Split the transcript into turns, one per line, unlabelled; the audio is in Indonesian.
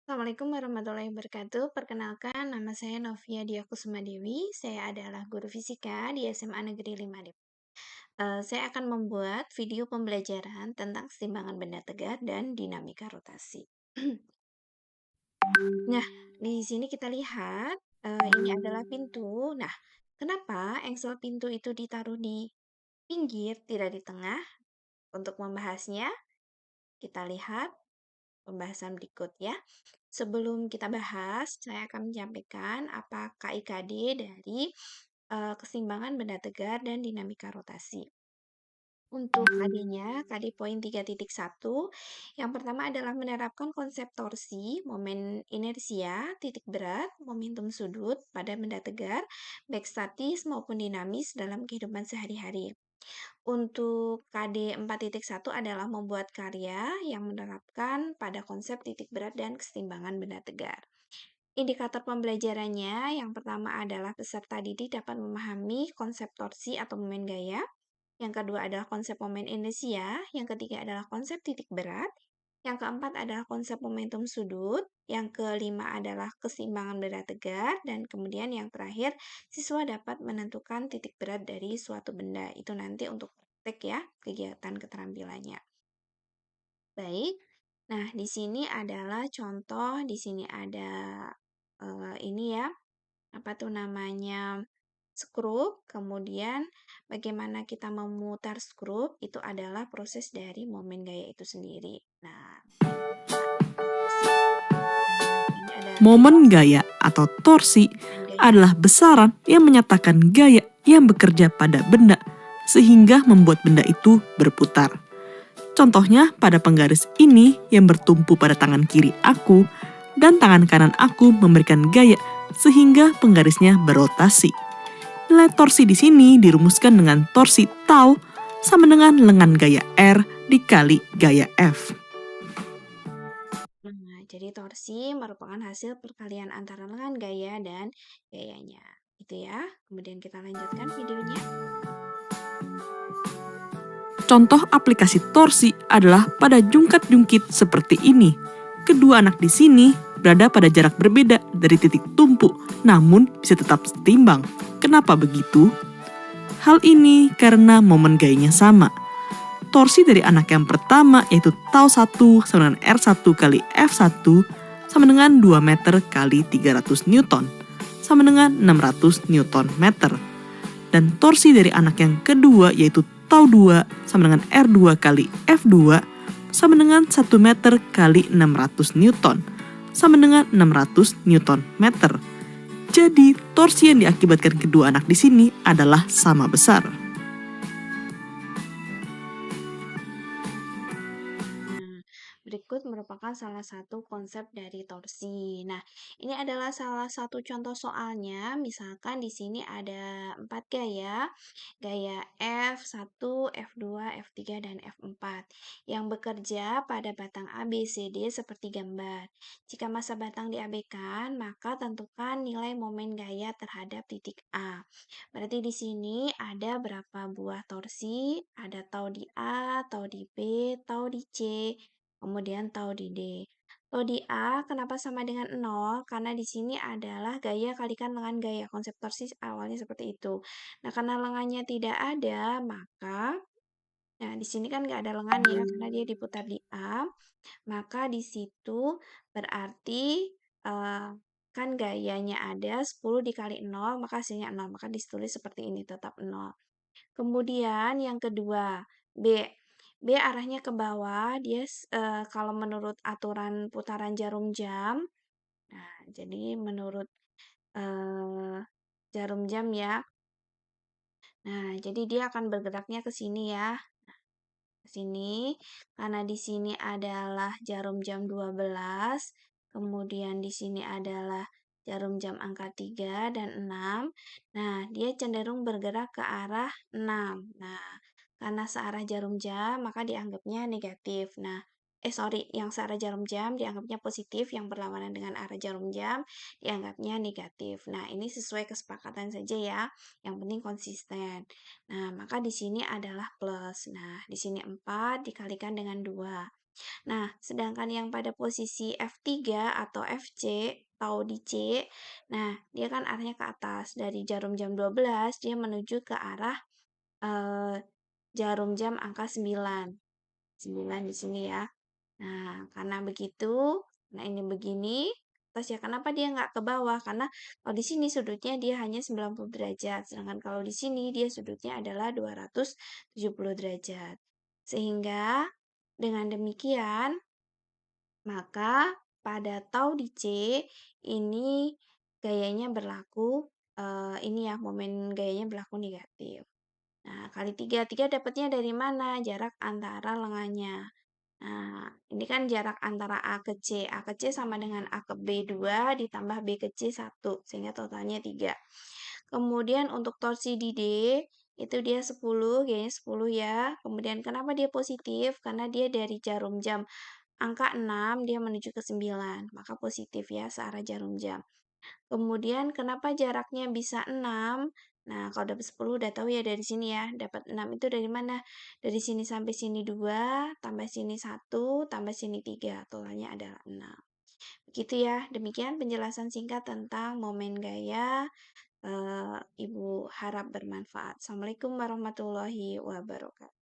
Assalamualaikum warahmatullahi wabarakatuh. Perkenalkan, nama saya Novia Diakusuma Dewi. Saya adalah guru fisika di SMA Negeri 5 Depok. Saya akan membuat video pembelajaran tentang keseimbangan benda tegak dan dinamika rotasi. Nah, di sini kita lihat ini adalah pintu. Nah, kenapa engsel pintu itu ditaruh di pinggir, tidak di tengah? Untuk membahasnya, kita lihat pembahasan berikut ya. Sebelum kita bahas, saya akan menyampaikan apa KIKD dari keseimbangan benda tegar dan dinamika rotasi. Untuk KD-nya, KD poin 3.1, yang pertama adalah menerapkan konsep torsi, momen inersia, titik berat, momentum sudut pada benda tegar, baik statis maupun dinamis dalam kehidupan sehari-hari. Untuk KD 4.1 adalah membuat karya yang menerapkan pada konsep titik berat dan keseimbangan benda tegar. Indikator pembelajarannya yang pertama adalah peserta didik dapat memahami konsep torsi atau momen gaya. Yang kedua adalah konsep momen inersia. Yang ketiga adalah konsep titik berat. Yang keempat adalah konsep momentum sudut. Yang kelima adalah keseimbangan benda tegar. Dan kemudian yang terakhir, siswa dapat menentukan titik berat dari suatu benda. Itu nanti untuk praktek ya, kegiatan keterampilannya. Baik, nah di sini adalah contoh, di sini ada ini ya, apa tuh namanya, skrup, kemudian bagaimana kita memutar skrup, itu adalah proses dari momen gaya itu sendiri. Nah, ini ada
Momen gaya atau torsi
momen gaya.
adalah besaran yang menyatakan gaya yang bekerja pada benda sehingga membuat benda itu berputar. Contohnya pada penggaris ini yang bertumpu pada tangan kiri aku dan tangan kanan aku memberikan gaya sehingga penggarisnya berotasi. Nilai torsi di sini dirumuskan dengan torsi tau sama dengan lengan gaya R dikali gaya F.
Nah, jadi torsi merupakan hasil perkalian antara lengan gaya dan gayanya. Itu ya. Kemudian kita lanjutkan videonya.
Contoh aplikasi torsi adalah pada jungkat-jungkit seperti ini. Kedua anak di sini berada pada jarak berbeda dari titik tumpu, namun bisa tetap setimbang. Kenapa begitu? Hal ini karena momen gayanya sama. Torsi dari anak yang pertama yaitu tau 1 sama dengan R1 kali F1 sama dengan 2 meter kali 300 Newton sama dengan 600 Newton meter. Dan torsi dari anak yang kedua yaitu tau 2 sama dengan R2 kali F2 sama dengan 1 meter kali 600 Newton sama dengan 600 Newton meter. Jadi torsi yang diakibatkan kedua anak di sini adalah sama besar.
Nah, berikut merupakan salah satu konsep dari torsi. Nah, ini adalah salah satu contoh soalnya. Misalkan di sini ada 4 gaya. Gaya F1, F2, F3, dan F4 yang bekerja pada batang A, B, C, D seperti gambar. Jika massa batang diabaikan, maka tentukan nilai momen gaya terhadap titik A. Berarti di sini ada berapa buah torsi? Ada tau di A, tau di B, tau di C, kemudian tau di D. Tau di A kenapa sama dengan 0? Karena di sini adalah gaya kalikan lengan gaya. Konsep torsi awalnya seperti itu. Nah, karena lengannya tidak ada, maka nah di sini kan nggak ada lengan ya, karena dia diputar di A, maka di situ berarti kan gayanya ada 10 dikali 0, maka hasilnya 0, maka ditulis seperti ini, tetap 0. Kemudian yang kedua, B. B arahnya ke bawah, dia kalau menurut aturan putaran jarum jam, nah jadi menurut eh, jarum jam ya, nah jadi dia akan bergeraknya ke sini ya, ke sini, karena di sini adalah jarum jam 12, kemudian di sini adalah jarum jam angka 3 dan 6. Nah, dia cenderung bergerak ke arah 6. Nah, karena searah jarum jam, maka dianggapnya negatif. Nah, yang searah jarum jam dianggapnya positif, yang berlawanan dengan arah jarum jam dianggapnya negatif. Nah, ini sesuai kesepakatan saja ya. Yang penting konsisten. Nah, maka di sini adalah plus. Nah, di sini 4 dikalikan dengan 2. Nah, sedangkan yang pada posisi F3 atau FC, atau di C, nah dia kan arahnya ke atas. Dari jarum jam 12, dia menuju ke arah eh, jarum jam angka 9. 9 di sini ya. Nah, karena begitu, nah ini begini, terus ya kenapa dia nggak ke bawah? Karena kalau di sini sudutnya dia hanya 90 derajat, sedangkan kalau di sini dia sudutnya adalah 270 derajat. Sehingga dengan demikian, maka pada tau di C ini gayanya berlaku, ini ya momen gayanya berlaku negatif. Nah, kali 3, 3 dapatnya dari mana? Jarak antara lengannya. Nah, ini kan jarak antara A ke C. A ke C sama dengan A ke B 2 ditambah B ke C 1, sehingga totalnya 3. Kemudian untuk torsi di D, itu dia 10, gayanya 10 ya. Kemudian kenapa dia positif? Karena dia dari jarum jam angka 6, dia menuju ke 9, maka positif ya, searah jarum jam. Kemudian kenapa jaraknya bisa 6? Nah, kalau dapat 10 udah tahu ya dari sini ya. Dapat 6 itu dari mana? Dari sini sampai sini 2, tambah sini 1, tambah sini 3. Totalnya adalah 6. Begitu ya. Demikian penjelasan singkat tentang momen gaya. Ibu harap bermanfaat. Assalamualaikum warahmatullahi wabarakatuh.